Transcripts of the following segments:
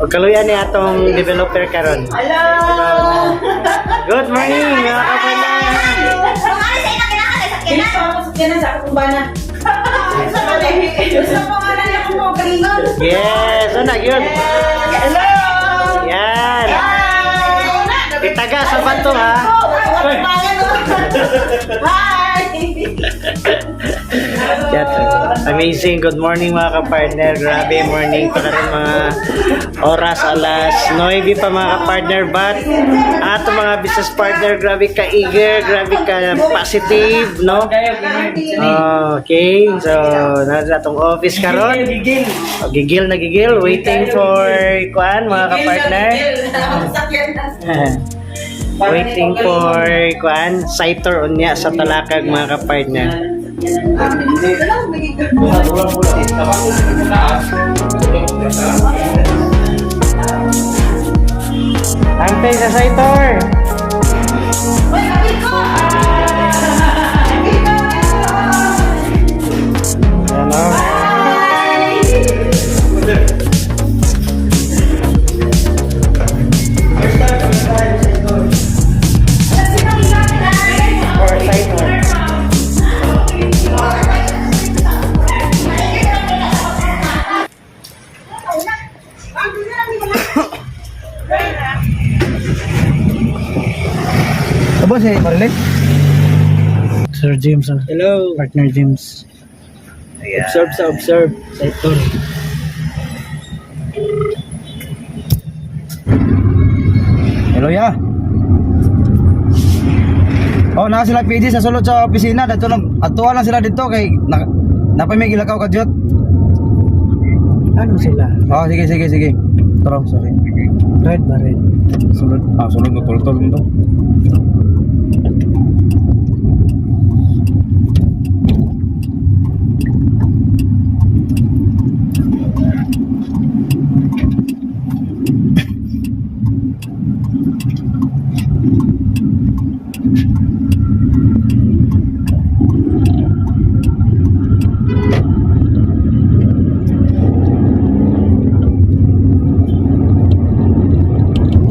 O kaluyan ni atong developer karon. Hello! Good morning mga kapalan. Yes, ano yun? Hello! Yan. Itaga sa bato ha. Hi! Yan. Amazing. Good morning mga kapartner. Grabe morning pa rin mga oras alas 9 pa mga kapartner. But ato mga business partner, grabe ka eager, grabe ka positive, no? Okay. So, nasa atong office karon. Gigil na gigil. Waiting for kuan mga kapartner. Waiting for kuan sighter unya sa talakag mga kapartner. Antay sa sighter. Ano? Apa sih, Marlene? Sir James, Hello. partner James. Observe. Sector. Hello ya. Oh, na sila PG sa sulod sa opisina. Dito lang, atuwa lang sila dito kay napay gilakaw ka jud. Ano sila? Oh, sige. Tara, sorry. Red ba red? Sulod. Sulod mo tol mo.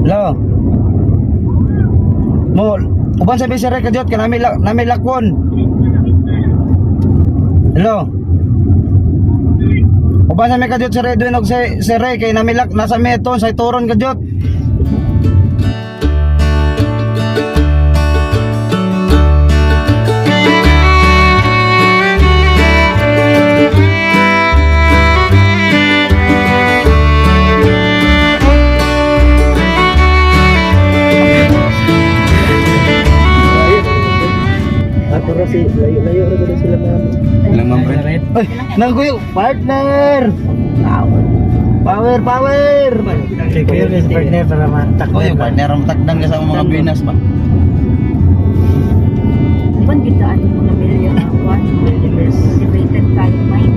Hello. Mo, uban sa bisere ka jud kanami lakwon. Hello. Uban sa may ka jud sa Redwin og sa Ray kay namilak nasa meton sa turon ka jud. Layo rin sila mga Ilang mamre? Ay, nangguyo, partner. Power. Secure is partner para matakbo. Oh, yung partner ang takdang ka sa mga binas ba? Iban kita ano mo na million one diversified tayo mind.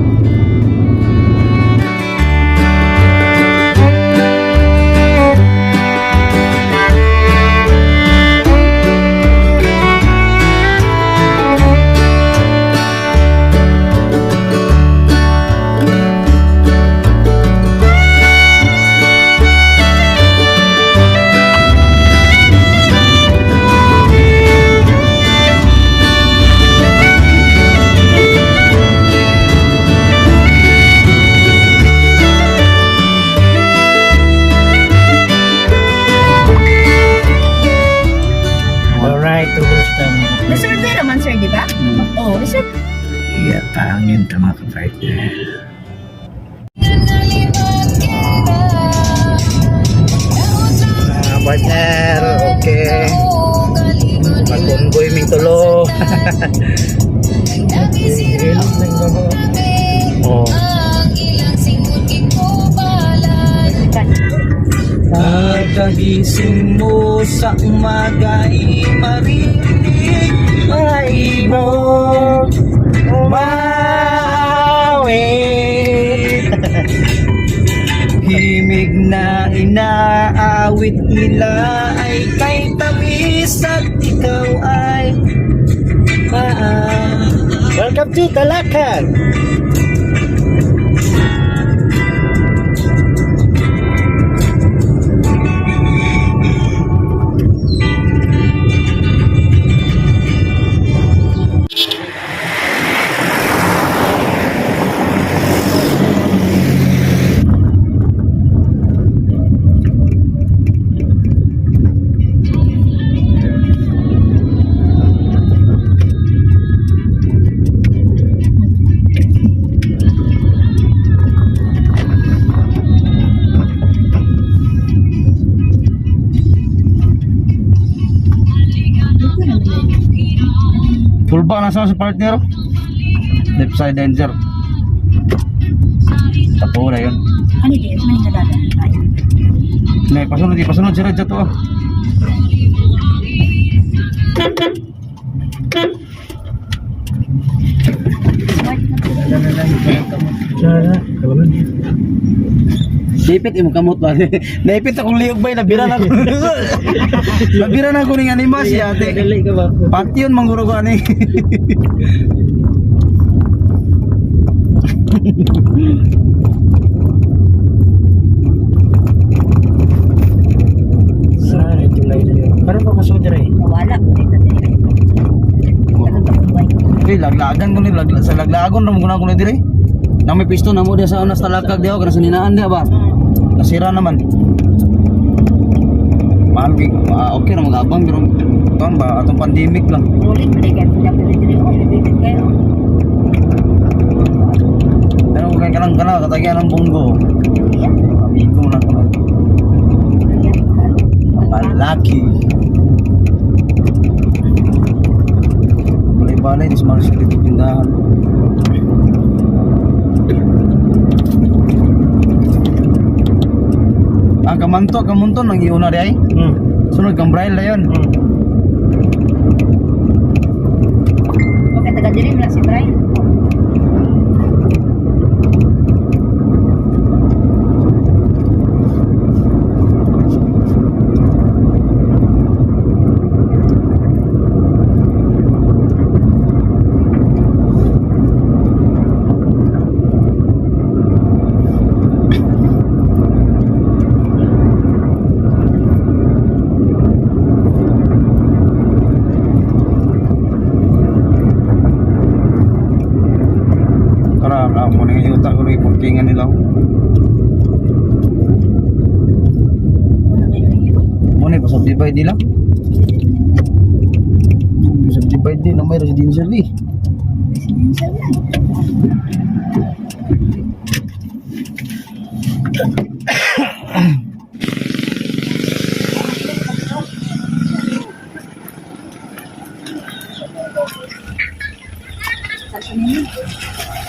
Reserve naman sir, di ba? Oo, reserve. Iya, pangin ka mga kapartner. Partner, okay. Mag-unggoy ming tulo. Oh. Pagkagising mo sa umaga'y marinig ay mo umawit. Himig na inaawit nila ay kay tamis at ikaw ay Welcome to Talakag. Baba na sa partner. Left side danger. Tapo na yun. Ano din? Ano yung nadadan? May pasunod si Radja to. Sipit imong kamot ba? Naipit akong liog bay, nabira na ko. Nabira na ko ning animas si ate. Dali ka ba? Pati yun mangguro ko ani. Sorry, tulay na yun. Parang pa kusog dira eh. Nawala ko din natin. Okay, laglagan ko ni sa laglagon ra mo guna ko na dire. Na may pisto na mo dia sa unas talakag diha kana sa ninaan dia ba. Nasira naman. Mahal okay na mag-abang pero kan ba atong pandemic lang. Ulit, balikan ko lang dito. Ulit kayo. Pero kung kanang kana katagyan ng bunggo. Iya. Amigo na ko. Malaki. Balay-balay di smart siya dito tindahan. Kamunto nang iuna di ay. Sunod kang braille na yun. Okay, taga-dilim lang si Brian. Mo ning yuta ko ri porkingan nila. Mo ni pasubdivide nila. Subdivide din na may residential ni.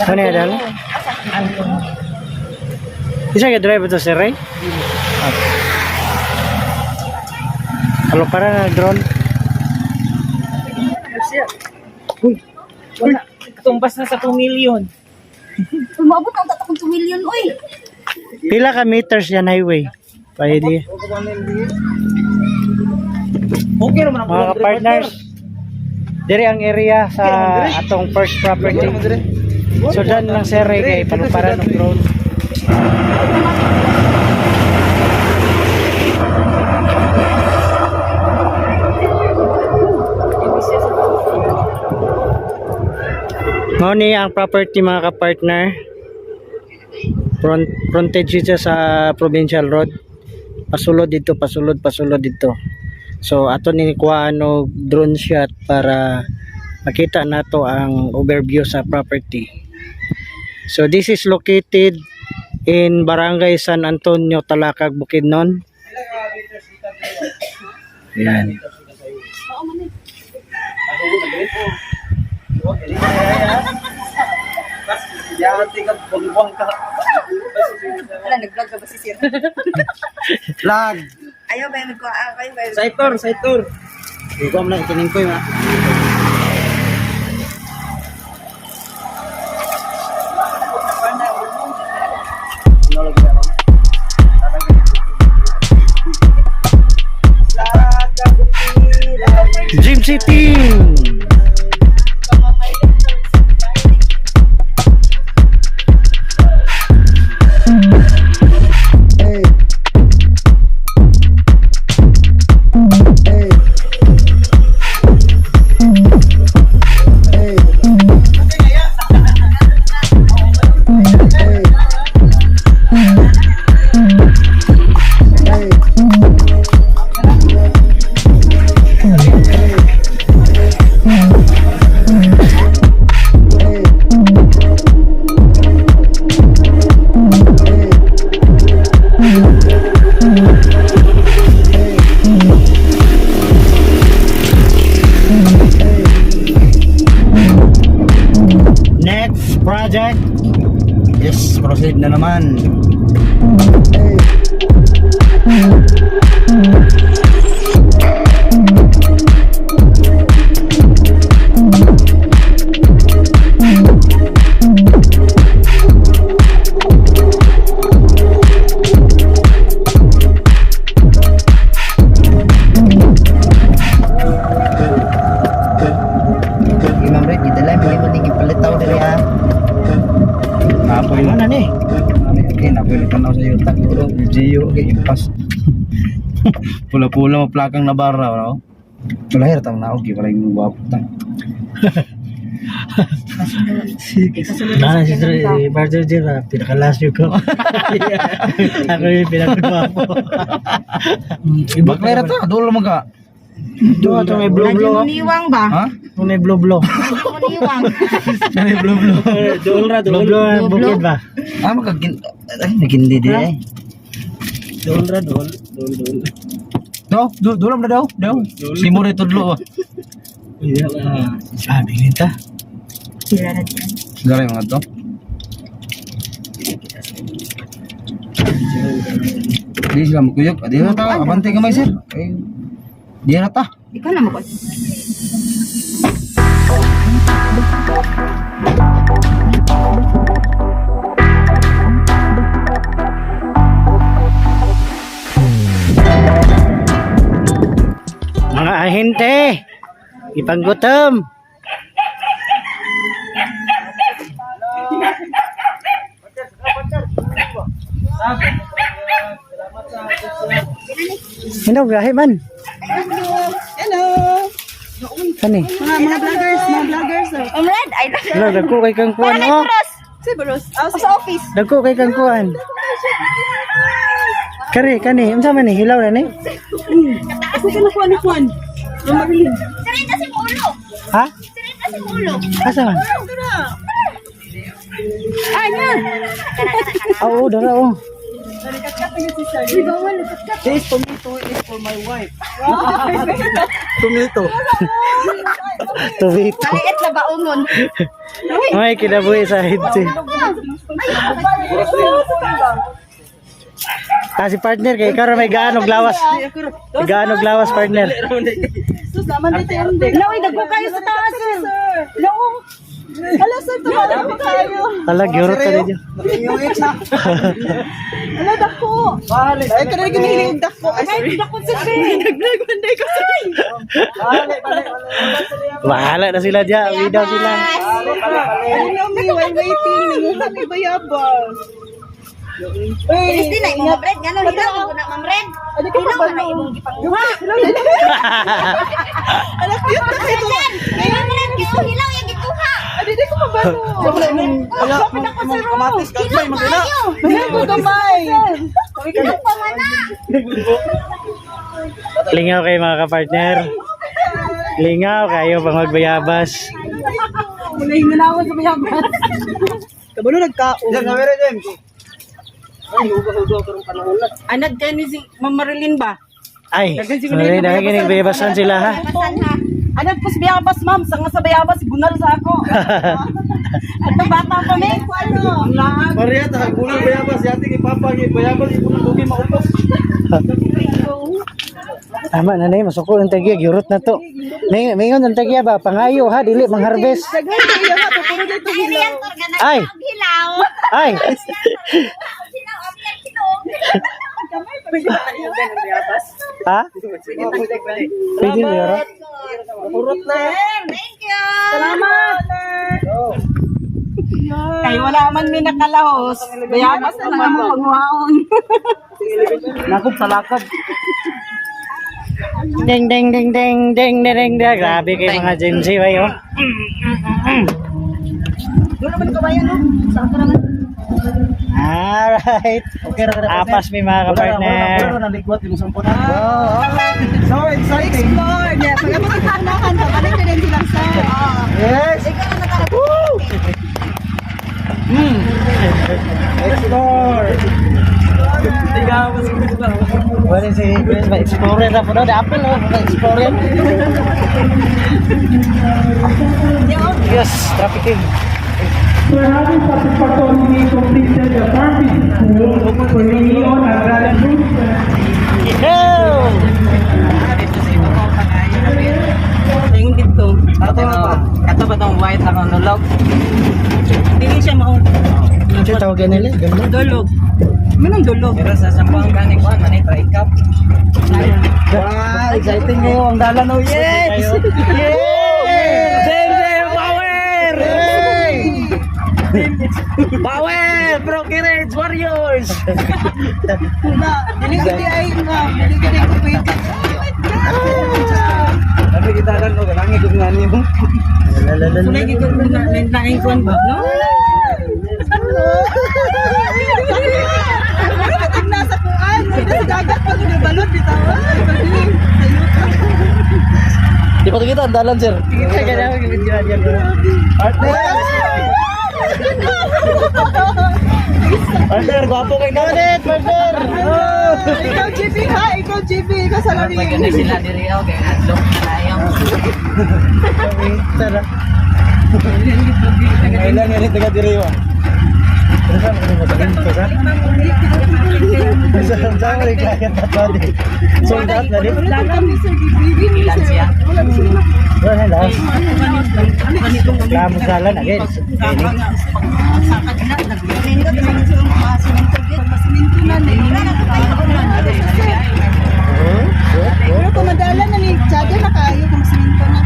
Ano yan dala? Isa ka drive ito si Ray? Halo para na drone. Uy, wala. Tumbas na sa 2 million. Umabot ang tatakong 2 million, uy. Pila ka meters yan highway? Pwede. Okay naman ang Mga partners, diri ang area sa atong first property. So dyan lang si Ray kay panuparan ng drone. Mao ang property mga kapartner. Frontage siya sa Provincial Road. Pasulod dito. So ato ni kuha og drone shot para makita nato ang overview sa property. So this is located in Barangay San Antonio, Talakag, Bukidnon. Yan. Wala, nag-vlog ka ba si Sir? Lag. Ayaw ba yung nagkuha? Kayo ba yung... Saitor. Ikaw mo na itining ko yun ha. Dream City. na naman. Imam Red, kita lang may maligid palitaw diri ha. Napoy na ni. Okay, napoy na tanaw sa yutak. Gio, okay, impas. Pula-pula maplakang na barra, no? Tulahir tang naog, wala yung guwapo tang. Nah, si Barjo Jira, pinakalas yun ko. Ako yung pinakagwapo. Baklera to, dulo mo ka. Ito, ito may blue-blue. Niwang ba? Ha? Ito may blue-blue. Niwang. Kani blue-blue. Dool ra, dool. Blue-blue, bukid ba? Ah, magagin... Ay, nagindi di eh. Dool ra, dool. Dool, dool. Dulam na daw. Si Mure tudlo. Iya lah. Sabi nita. Sila na dyan. Gara yung ato. Di sila makuyog. Di na ta, abante kamay sir. Ay, di na ta. Ikaw na mo ko. Mga ahente, ipanggutom. Hello, gahe man. Hello. Kani? Mga vloggers. Red, ay Hello, dagko kay kang kuan oh. Si Bruce. Sa office. Dagko kay kang kuan. Kani, unsa man ni hilaw na ni? Ako ka nakuha ni Juan. Marilyn. Sarita si Mulo. Ha? Sarita si Mulo. Asa man? Ay, na. Oo, dara oh. This tomato is for my wife. Tomato. Tubito. Maliit na baungon. May kinabuhi sa hidsi. Kasi partner kay karon may gaanog lawas. Gaanog lawas partner. Laway, dagko kayo sa taas, sir. Laong. Ala, sir, tumala ko kayo. Talag yorot sa dinyo. Ala, dako. Ay, ka na rin kinihiling dako. Ay, dako sa sir. Naglagunday ko, sir. Bahala na sila diya, widaw sila. Ay, waiting. Nanguhan ni Bayabas. Christine, ay mga bread. Gano'n, hilaw ko na, ma'am Red. Hilaw na imong gipanguha. Ala, cute na kayo. Ay, ma'am Red, hilaw yung gikuha. Adi, di ko mabalo. Wala, kamatis ka. Hilaw kayo. Hilaw ko gamay. Hilaw pa man na. Lingaw kayo mga kapartner. Lingaw kayo pang magbayabas. Mulahin mo na ako sa Bayabas. Kabalo nagkaon. Yan, kamera James. Anad kayo ni si Ma'am Marilyn ba? Ay, sorry, nakikinig bayabasan sila ha. Anad po si Bayabas, ma'am. Sanga sa Bayabas, gunal sa ako. At bata kami. Maria, tahagunan bayabas. Yati kay Papa, kay bayabas. Ipunang buki maupos. Tama na nay, masuko ng tagya, gyurot na to. Mingon ng tagya ba, pangayo ha, dili mangharvest. Ay. Ay. Ha? Pwede mo yara? Urot na. Thank you. Salamat. Kay wala man may nakalahos. Bayabas na lang mo pagwaon. Nakop sa lakad. Ding ding ding ding ding ding ding. Grabe kay mga Gen Z bayo. Doon naman ka bayan no? Saan ka naman? Alright. Okay, Apas may mga kapartner. Nalikwat yung sampun. So exciting. Explore. Yeah, pag ako magkanakan, balik na din silang sir. Yes. Ikaw na nakalapit. Explore. What is it? Explorer na po daw. Apple oh. Explorer. Yes, trafficking. We're having satisfactorily completed the farming school for Leon and Raleigh Group. Tingin dito. Ato ba tong white na kanulog? Hindi siya maong Ito tawagan nila, ganda. dulog. Manong dulog. Pero sa sampang kanin ko, manay try cup. Wow, exciting ngayon ang dala no. Yes! Yes! Power! Power! Broken Edge Warriors! Dili gidi ay nga, dili gidi ko pwede. Tapi kita kan lo kanang ikut ngani mo. Sunay gito na naing kuan ba? No? Kapag nasa kuan, sa dagat pag balot bitaw. Di pa kita andalan sir. Partner, gwapo kay Ganet, partner. Ikaw GB ha, ikaw GB, ikaw sa labi. Pag sila diri ako kay adlok na layang. Tara. Kailan nga rin taga diri wa. Sama rin kaya tatwadi. Soldat na rin. Ilan siya? Wala lang. Lamos dalan again. Pero kung madala na ni Chada na kayo kung siminto na.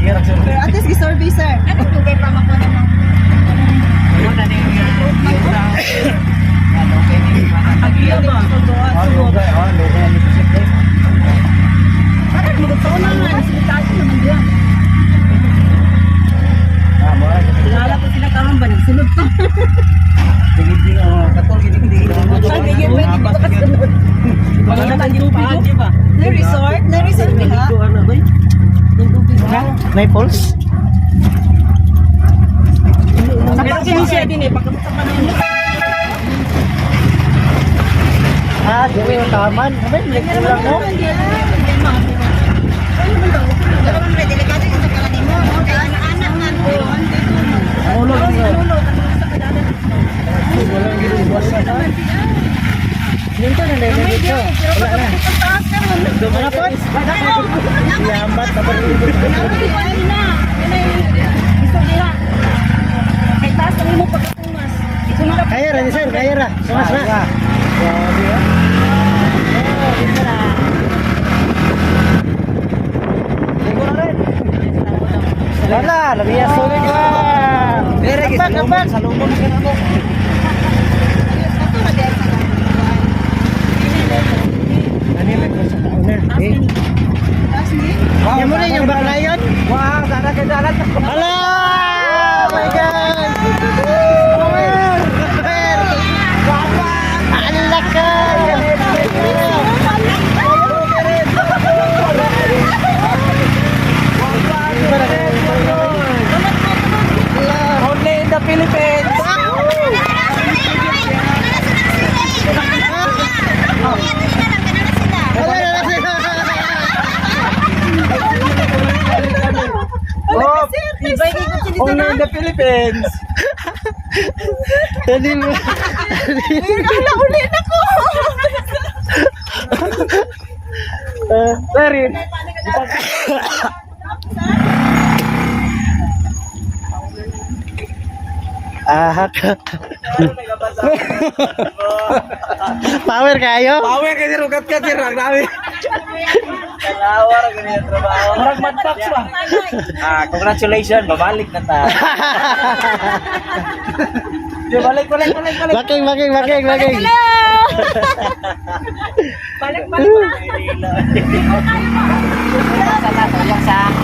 Pero at least gisurvey sir. Ano tugay pa makuha na mo? Na resort? Na resort ha? Naples? Ah, dito yung taman. Abay, nagkulang lang no? Dito na lang dito. Wala na. Dumana po. Lambat na kaya ra ni sir, kaya ra. Sumas na. Wala, labiya sulit ka. Dire Kapag. salubon ka na mo. Ano yung nagkasa ko na? Eh. Yan mo rin yung baklayon? Wow, sana ka dalan. Hello! Oh my God! Power! Alak ka! Only in the Philippines. Only in the Philippines. Hindi mo. Ulit ako! Sorry. Power kayo? Pawe kay rugat ka sir, grabe. Kalawar ganyan trabaho. Murag madbox ba? Congratulations, babalik na ta. Di balik. Baking. Balik.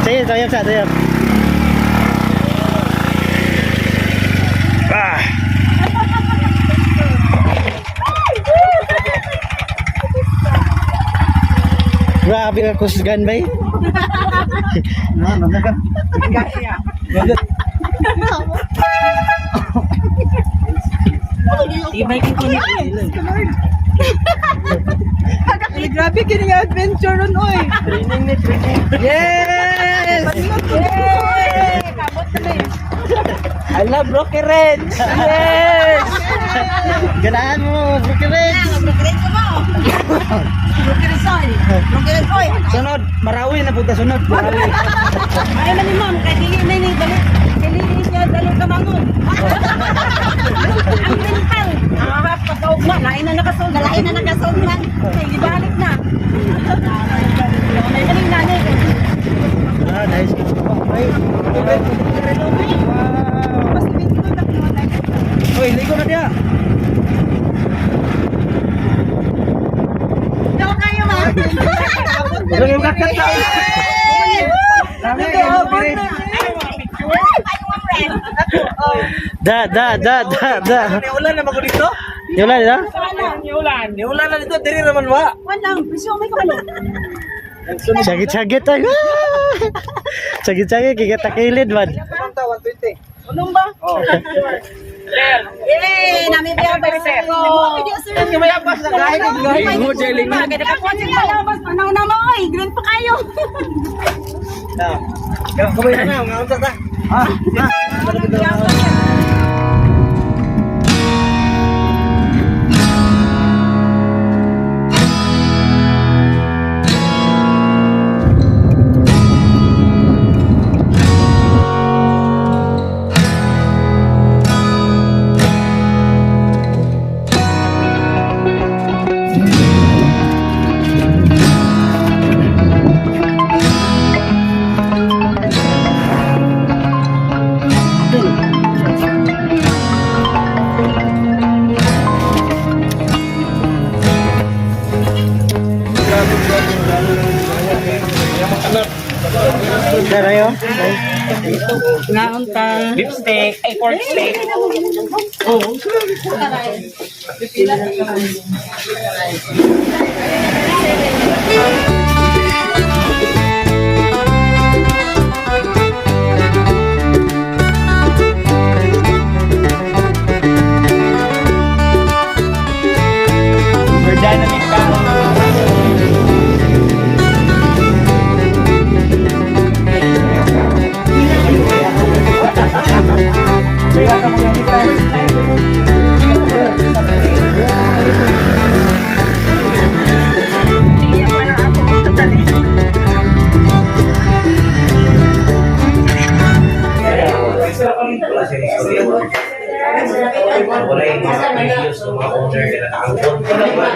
Sige, sayap. Grabe ka kusgan ba eh? Ibay ko ni. grabe kini nga adventure ron oy. Yes! Yay! Kamot kami. I love Rocky Ranch. Yes! Ganahan mo, Brookie Reds. Sunod, Marawi na punta sunod. Marawi. Ay, man ni ma'am, kaya dili na ni dali. Dili niya dali ka mangon. Ang mental. Pagkaugma, lain na nakasold man. Ay, gibalik na. May galing nanay. Ah, nice. Mas ibig ko na kumatay. Oy, ligo na dia. Daw kayo, ma'am. Ano yung kakat na? Da. Niulan na mago dito? Yula, da? Niulan na dito, diri naman wa. Walang, presyo may kabalo. Sagit-sagit ay. Sagit-sagit kaya takilid man. Kumanta 120. Unong ba? Yay! Nami biya ba ko? Video sir. Kumaya pas na kahit mo jeling na. Maganda ka po siya. Panaw na mo oy, green pa kayo. Kumaya na, ngaunta ta. Darayo. Ngaunta. Beef steak, ay pork steak. We're dynamic wala yung mga videos ng mga owner na nakaangkot ko lang ba?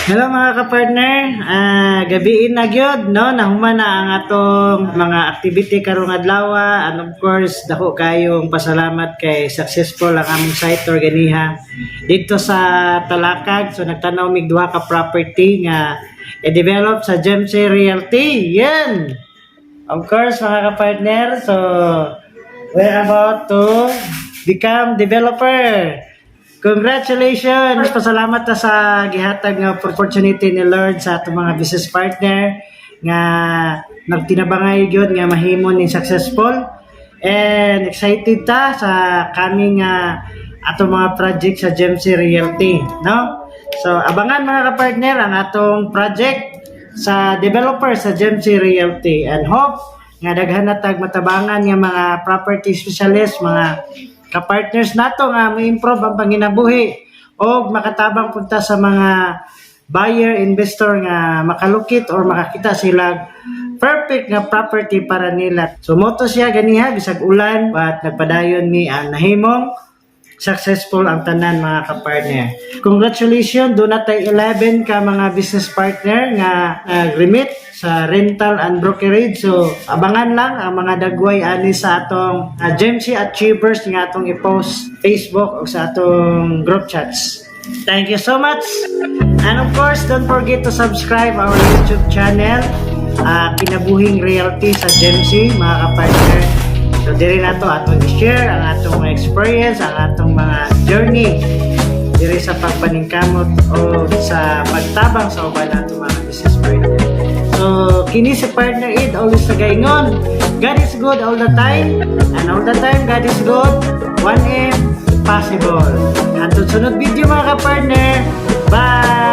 Hello mga kapartner, gabiin na gyud no, nahuman na ang atong mga activity karong adlaw, and of course dako kayong pasalamat kay successful ang among site organiha dito sa Talakag. So nagtanaw mig duha ka property nga i-develop sa Gemcy Realty. Yan. Of course mga kapartner, so we're about to become developer. Congratulations! Pasalamat ta sa gihatag nga opportunity ni Lord sa atong mga business partner nga nagtinabangay gyud nga mahimo ning successful, and excited ta sa coming atong mga project sa Gemcy Realty, no? So abangan mga kapartner ang atong project sa developer sa Gemcy Realty, and hope nga daghan na tag matabangan nga mga property specialist, mga ka-partners nato nga ma-improve ang panginabuhi o makatabang punta sa mga buyer, investor nga makalukit or makakita sila perfect nga property para nila. So moto siya ganiha bisag ulan, but nagpadayon mi ang nahimong successful ang tanan mga ka-partner. Congratulations, do na tayo 11 ka mga business partner nga remit sa rental and brokerage. So abangan lang ang mga dagway ani sa atong Gemcy Achievers nga atong i-post Facebook o sa atong group chats. Thank you so much. And of course, don't forget to subscribe our YouTube channel, Kinabuhing Realty sa Gemcy mga ka-partner. So diri na to atong i-share ang atong experience, ang atong mga journey diri sa pagpaningkamot o sa pagtabang sa uban natong mga business partner. So So, kini si partner Ed always nagaingon. God is good all the time, and all the time God is good. 1M possible. At sunod video mga ka-partner. Bye!